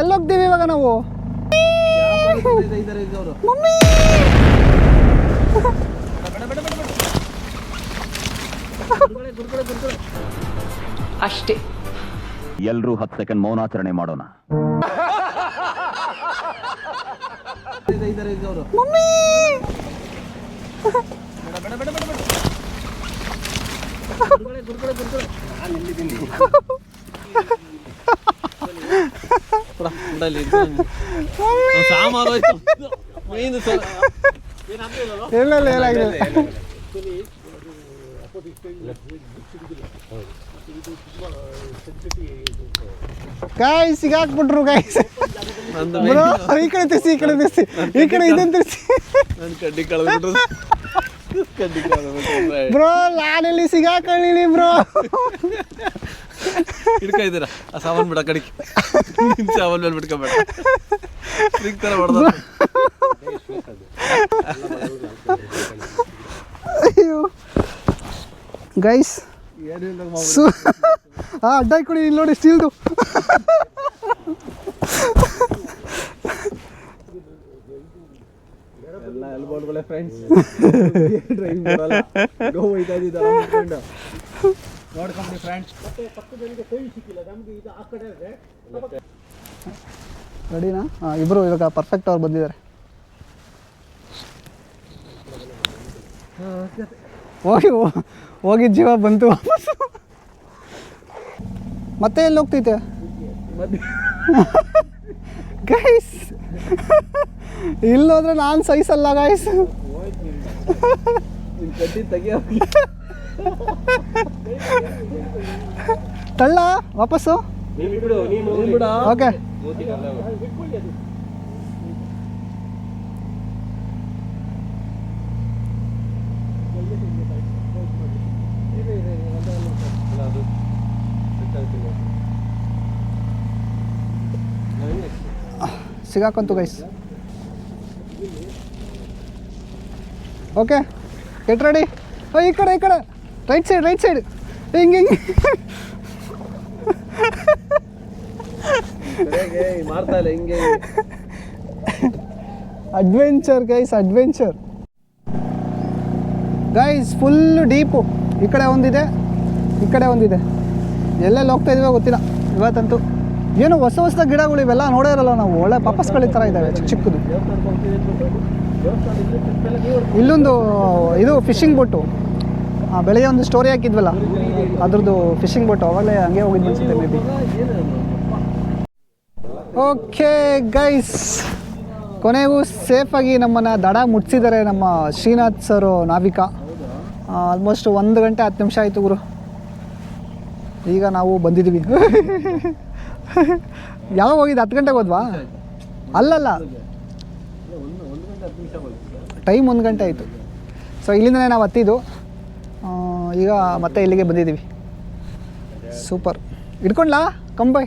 ಎಲ್ಲೋಗ್ತೀವಿ ಇವಾಗ ನಾವು? ಮಮ್ಮಿ ಅಷ್ಟೇ. ಎಲ್ಲರೂ 10 ಸೆಕೆಂಡ್ ಮೌನಾಚರಣೆ ಮಾಡೋಣ. ಮಮ್ಮಿ ಇಲ್ಲ ಏನಾಗಿದೆ ಗಾಯ್ಸ್ ಸಿಗಾಕ್ಬಿಟ್ರು ಗಾಯ್ಸ್. ಬ್ರೋ ಈ ಕಡೆ ತಿರ್ಸಿ ಈ ಕಡೆ ತಿರ್ಸಿ ಈ ಕಡೆ ಇದನ್ನು ತಿರ್ಸಿ. Bro ನಾನೆಲ್ಲಿ ಸಿಗಾಕೊಳ್ಳಿ bro. ಹಿಡ್ಕ ಇದ್ದೀರಾ ಆ ಸಾಮಾನು ಬಿಡ ಕಡಿಕೆ ನಿಮ್ಮ ಸಾಮಾನು ಮೇಲೆ ಬಿಟ್ಕೊಬೇಡ. ಸ್ಟ್ರಿಕ್ ಥರ ಹೊಡೆದ. ಅಯ್ಯೋ ಗೈಸ್ ಅಡ್ಡ ಕೊಡಿ ಇಲ್ಲಿ ನೋಡಿ ಸ್ಟೀಲ್ದು. ಎಲ್ಲ ಎಲ್ಬೋರ್ಡ್ಗಳೇ ಫ್ರೆಂಡ್ಸ್. ಡ್ರೈವ್ ಮಾಡಲ್ಲ ಗೋ ಹೋಯ್ತಾ ಇದ್ದಿದ್ದಾರೆ ಫ್ರೆಂಡ್ ನೋಡ್ಕೊಂಡಿ ಫ್ರೆಂಡ್ಸ್. ಪಕ್ಕದಲ್ಲಿ ಕೈ ಸಿಕ್ಕಿಲ್ಲ ನಮಗೆ. ಇದು ಆ ಕಡೆ ಇದೆ ರೆಡಿನಾ? ಇಬ್ಬರು ಇವಾಗ ಪರ್ಫೆಕ್ಟ್ ಅವ್ರು ಬಂದಿದ್ದಾರೆ. ಹೋಗಿ ಹೋಗಿ ಜೀವ ಬಂತು ವಾಪಸ್. ಮತ್ತೆ ಎಲ್ಲಿ ಹೋಗ್ತೈತೆ ಗೈಸ್? ಇಲ್ಲೋದ್ರೆ ನಾನು ಸಹಿಸಲ್ಲ ಗೈಸ್. ತಳ್ಳ ವಾಪಸ್ಸು. ಓಕೆ ಸಿಗಾಕಂತು ಗೈಸ್. Okay get ready. ಈ ಕಡೆ ರೈಟ್ ಸೈಡ್ ಹಿಂಗೆ ಮಾಡ್ತಾ ಇಲ್ಲ ಹಿಂಗೆ. Adventure guys full deep. ಈ ಕಡೆ ಒಂದಿದೆ ಎಲ್ಲೆಲ್ಲಿ ಹೋಗ್ತಾ ಇದೀವೋ ಗೊತ್ತಿಲ್ಲ. ಇವತ್ತಂತೂ ಏನು ಹೊಸ ಗಿಡಗಳು ಇವೆಲ್ಲ ನೋಡೇ ಇರಲ್ಲ ನಾವು. ಒಳ್ಳೆ ಪಾಪಸ್ಗಳ ಥರ ಇದ್ದಾವೆ ಚಿಕ್ಕದು. ಇಲ್ಲೊಂದು ಇದು ಫಿಶಿಂಗ್ ಬೋಟು. ಬೆಳಗ್ಗೆ ಒಂದು ಸ್ಟೋರಿ ಹಾಕಿದ್ವಲ್ಲ ಅದ್ರದ್ದು ಫಿಶಿಂಗ್ ಬೋಟು. ಅವಾಗಲೇ ಹಂಗೆ ಹೋಗಿದ್ದು ಅನ್ಸುತ್ತೆ ಮೇ ಬಿ. ಓಕೆ ಗೈಸ್ ಕೊನೆಗೂ ಸೇಫಾಗಿ ನಮ್ಮನ್ನು ದಡ ಮುಟ್ಸಿದ್ದಾರೆ ನಮ್ಮ ಶ್ರೀನಾಥ್ ಸರು ನಾವಿಕಾ. ಆಲ್ಮೋಸ್ಟ್ 1 ಗಂಟೆ 10 ನಿಮಿಷ ಆಯಿತು ಗುರು. ಈಗ ನಾವು ಬಂದಿದ್ದೀವಿ. ಯಾವಾಗ ಹೋಗಿದ್ದು? 10 ಗಂಟೆಗೆ ಹೋದ್ವಾ? ಅಲ್ಲಲ್ಲ ಟೈಮ್ 1 ಗಂಟೆ ಆಯಿತು. ಸೊ ಇಲ್ಲಿಂದನೇ ನಾವು ಹತ್ತಿದ್ದು. ಈಗ ಮತ್ತೆ ಇಲ್ಲಿಗೆ ಬಂದಿದ್ದೀವಿ. ಸೂಪರ್. ಹಿಡ್ಕೊಂಡ್ಲಾ ಕಂಬೈ?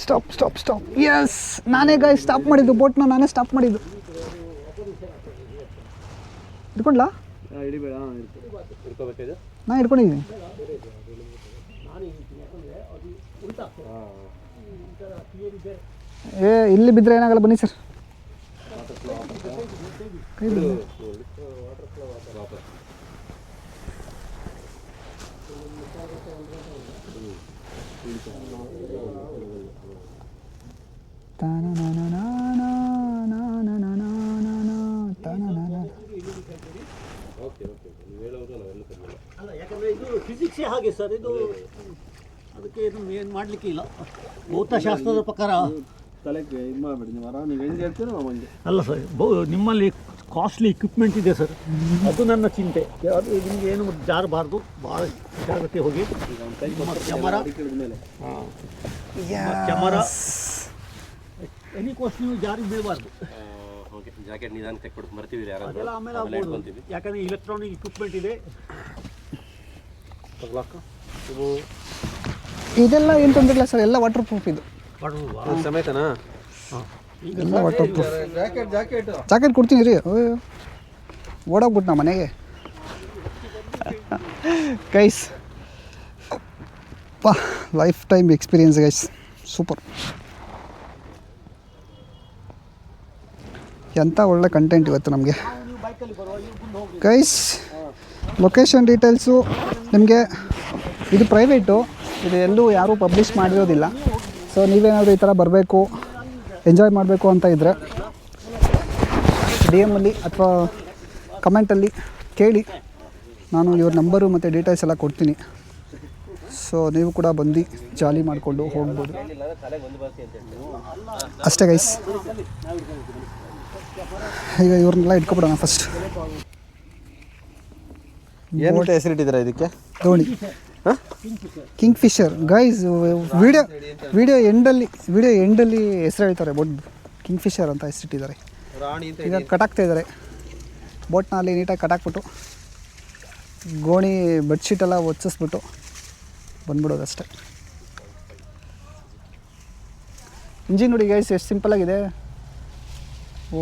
ಸ್ಟಾಪ್. ಎಸ್ ನಾನೇ ಗಾಯ್ ಸ್ಟಾಪ್ ಮಾಡಿದ್ದು. ಬೋಟ್ನ ನಾನೇ ಸ್ಟಾಪ್ ಮಾಡಿದ್ದು. ಹಿಡ್ಕೊಂಡ್ಲಾ? ನಾ ಹಿಡ್ಕೊಂಡಿದ್ದೀನಿ. ಇಲ್ಲಿ ಬಿದ್ದರೆ ಏನಾಗಲ್ಲ ಬನ್ನಿ ಸರ್. ಕೈ ಬಿಡಿ. ಅಲ್ಲ ಯಾಕಂದರೆ ಇದು ಫಿಸಿಕ್ಸೇ ಹಾಗೆ ಸರ್. ಇದು ಅದಕ್ಕೆ ಏನು ಮಾಡಲಿಕ್ಕೆ ಇಲ್ಲ. ಭೌತಶಾಸ್ತ್ರದ ಪ್ರಕಾರ ತಲೆಗೆ ಇದು ಮಾಡಬೇಡಿ ನೀವು ಹೆಂಗೆ ಹೇಳ್ತೀರೋ ಹಂಗೆ. ಅಲ್ಲ ಸರ್, ನಿಮ್ಮಲ್ಲಿ ಕಾಸ್ಟ್ಲಿ ಇಕ್ವಿಪ್ಮೆಂಟ್ ಇದೆ ಸರ್, ಅದು ನನ್ನ ಚಿಂತೆ. ಅದು ನಿಮಗೆ ಏನು ಜಾರಬಾರ್ದು, ಭಾಳ ಜಾಗ್ರತೆ ಹೋಗಿ. ಕ್ಯಾಮರಾ ಎನಿ ಕಾಸ್ಟ್ ನೀವು ಜಾರಿಗೆ ಬೀಳಬಾರ್ದು. ಜಾಕೆಟ್ ನಿಧಾನ ತೆಕ್ಕೊಡು ಬರ್ತೀವಿ ಅದೆಲ್ಲ ಆಮೇಲೆ ಆಗ್ಬೋದು. ಯಾಕಂದರೆ ಇಲೆಕ್ಟ್ರಾನಿಕ್ ಇಕ್ವಿಪ್ಮೆಂಟ್ ಇದೆ. ಇದೆಲ್ಲ ಏನು ತೊಂದರೆ ಇಲ್ಲ ಸರ್, ಎಲ್ಲ ವಾಟರ್ ಪ್ರೂಫ್. ಇದು ಸಮೇತನಾ? ಎಲ್ಲ ವಾಟರ್ ಪ್ರೂಫ್. ಜಾಕೆಟ್ ಕೊಡ್ತೀನಿ ರೀ. ಓಡೋಗ್ಬಿಟ್ಟು ನಾ ಮನೆಗೆ. ಗೈಸ್ ಪಾ life time experience guys, super. ಎಂಥ ಒಳ್ಳೆ ಕಂಟೆಂಟ್ ಇವತ್ತು ನಮಗೆ ಗೈಸ್. ಲೊಕೇಶನ್ ಡೀಟೇಲ್ಸು ನಿಮಗೆ, ಇದು ಪ್ರೈವೇಟು, ಇದು ಎಲ್ಲೂ ಯಾರೂ ಪಬ್ಲಿಷ್ ಮಾಡಿರೋದಿಲ್ಲ. ಸೊ ನೀವೇನಾದರೂ ಈ ಥರ ಬರಬೇಕು, ಎಂಜಾಯ್ ಮಾಡಬೇಕು ಅಂತ ಇದ್ದರೆ DM ಅಲ್ಲಿ ಅಥವಾ ಕಮೆಂಟಲ್ಲಿ ಕೇಳಿ, ನಾನು ಇವ್ರ ನಂಬರು ಮತ್ತು ಡೀಟೇಲ್ಸ್ ಎಲ್ಲ ಕೊಡ್ತೀನಿ. ಸೊ ನೀವು ಕೂಡ ಬಂದು ಜಾಲಿ ಮಾಡಿಕೊಂಡು ಹೋಗ್ಬೋದು ಅಷ್ಟೇ ಗೈಸ್. ಈಗ ಇವ್ರನ್ನೆಲ್ಲ ಇಟ್ಕೊಬಿಡೋಣ ಫಸ್ಟ್. ಏನಂತ ಹೆಸರಿಟ್ಟಿದ್ದೀರಾ ಇದಕ್ಕೆ? Dhoni, kingfisher guys. Video ಎಂಡಲ್ಲಿ ಹೆಸರು ಹೇಳ್ತಾರೆ, ಬೋಟ್ ಕಿಂಗ್ ಫಿಶರ್ ಅಂತ ಹೆಸರಿಟ್ಟಿದ್ದಾರೆ. ರಾಣಿ ಅಂತ ಈಗ ಕಟಾಕ್ತಾ ಇದ್ದಾರೆ ಬೋಟ್ನ, ಅಲ್ಲಿ ನೀಟಾಗಿ ಕಟಾಕ್ಬಿಟ್ಟು ಗೋಣಿ ಬೆಡ್ಶೀಟೆಲ್ಲ ಒಚ್ಚಿಸ್ಬಿಟ್ಟು ಬಂದ್ಬಿಡೋದು ಅಷ್ಟೇ. ಇಂಜಿನ್ ನೋಡಿ ಗೈಸ್ ಎಷ್ಟು ಸಿಂಪಲಾಗಿದೆ. ಓ,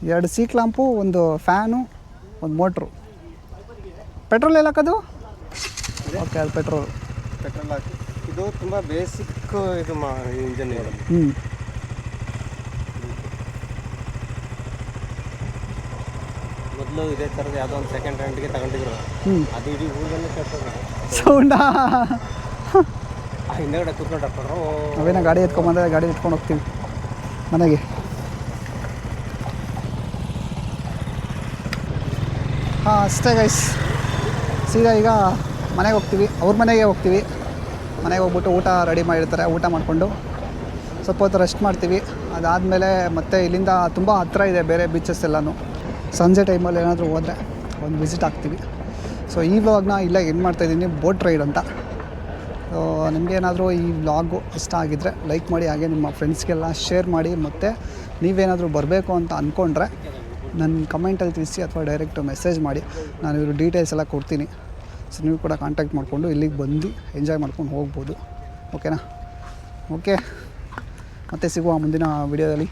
2 ಸೀಕ್ ಲ್ಯಾಂಪು, ಒಂದು ಫ್ಯಾನು, ಒಂದು ಮೋಟ್ರು. ಪೆಟ್ರೋಲ್ ಎಲ್ಲ ಹಾಕೋದು? ಓಕೆ, ಅದು ಪೆಟ್ರೋಲ್ ಹಾಕಿ. ಇದು ತುಂಬ ಬೇಸಿಕ್ ಇದು ಇಂಜನ್ ಇದು. ಮೊದಲು ಇದೇ ಥರದ ಯಾವುದೋ ಒಂದು ಸೆಕೆಂಡ್ ಹ್ಯಾಂಡ್ಗೆ ತಗೊಂಡಿದ್ರು, ಅದು ಇಡೀ ಊರಲ್ಲೇ ಸೌಂಡಾ. ಹಿಂದೆಗಡೆ ಕೂತ್ಕೊಂಡ್ರು. ನಾವೇನ ಗಾಡಿ ಎತ್ಕೊಂಬಂದ್ರೆ ಗಾಡಿ ಎತ್ಕೊಂಡು ಹೋಗ್ತೀವಿ ಮನೆಗೆ. ಹಾಂ ಅಷ್ಟೇ ಗೈಸ್. ಸೀದಾ ಈಗ ಮನೆಗೆ ಹೋಗ್ತೀವಿ, ಅವ್ರ ಮನೆಗೆ ಹೋಗ್ತೀವಿ. ಮನೆಗೆ ಹೋಗ್ಬಿಟ್ಟು ಊಟ ರೆಡಿ ಮಾಡಿರ್ತಾರೆ, ಊಟ ಮಾಡಿಕೊಂಡು ಸ್ವಲ್ಪ ಹೊತ್ತು ರೆಸ್ಟ್ ಮಾಡ್ತೀವಿ. ಅದಾದಮೇಲೆ ಮತ್ತೆ ಇಲ್ಲಿಂದ ತುಂಬ ಹತ್ತಿರ ಇದೆ ಬೇರೆ ಬೀಚಸ್ ಎಲ್ಲನೂ. ಸಂಜೆ ಟೈಮಲ್ಲಿ ಏನಾದರೂ ಹೋದರೆ ಒಂದು ವಿಸಿಟ್ ಆಗ್ತೀವಿ. ಸೊ ಈ ವ್ಲಾಗ್ನ ಇಲ್ಲೇ ಏನು ಮಾಡ್ತಾಯಿದ್ದೀನಿ, ಬೋಟ್ ರೈಡ್ ಅಂತ. ಸೊ ನಿಮಗೇನಾದರೂ ಈ ವ್ಲಾಗು ಇಷ್ಟ ಆಗಿದ್ದರೆ ಲೈಕ್ ಮಾಡಿ, ಹಾಗೆ ನಿಮ್ಮ ಫ್ರೆಂಡ್ಸ್ಗೆಲ್ಲ ಶೇರ್ ಮಾಡಿ. ಮತ್ತು ನೀವೇನಾದರೂ ಬರಬೇಕು ಅಂತ ಅಂದ್ಕೊಂಡ್ರೆ ನನ್ನ ಕಮೆಂಟಲ್ಲಿ ತಿಳಿಸಿ ಅಥವಾ ಡೈರೆಕ್ಟ್ ಮೆಸೇಜ್ ಮಾಡಿ, ನಾನು ಇವರು ಡೀಟೇಲ್ಸ್ ಎಲ್ಲ ಕೊಡ್ತೀನಿ. ಸೊ ನೀವು ಕೂಡ ಕಾಂಟ್ಯಾಕ್ಟ್ ಮಾಡಿಕೊಂಡು ಇಲ್ಲಿಗೆ ಬಂದು ಎಂಜಾಯ್ ಮಾಡ್ಕೊಂಡು ಹೋಗ್ಬೋದು. ಓಕೆನಾ? ಓಕೆ, ಮತ್ತೆ ಸಿಗುವ ಮುಂದಿನ ವೀಡಿಯೋದಲ್ಲಿ.